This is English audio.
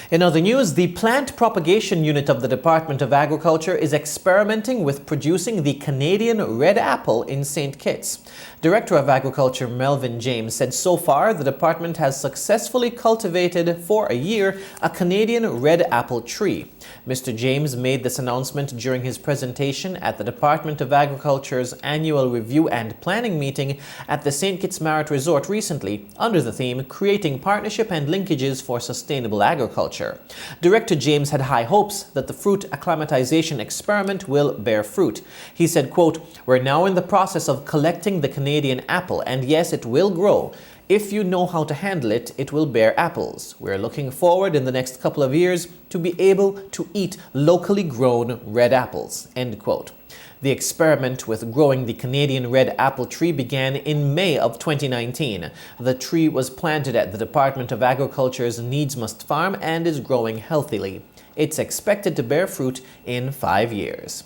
In other news, the Plant Propagation Unit of the Department of Agriculture is experimenting with producing the Canadian red apple in St. Kitts. Director of Agriculture Melvin James said so far the department has successfully cultivated for a year a Canadian red apple tree. Mr. James made this announcement during his presentation at the Department of Agriculture's annual review and planning meeting at the St. Kitts Marit Resort recently under the theme Creating Partnership and Linkages for Sustainable Agriculture. Director James had high hopes that the fruit acclimatization experiment will bear fruit. He said, quote, "We're now in the process of collecting the Canadian apple, and yes, it will grow. If you know how to handle it, it will bear apples. We're looking forward in the next couple of years to be able to eat locally grown red apples," end quote. The experiment with growing the Canadian red apple tree began in May of 2019. The tree was planted at the Department of Agriculture's Needs Must Farm and is growing healthily. It's expected to bear fruit in 5 years.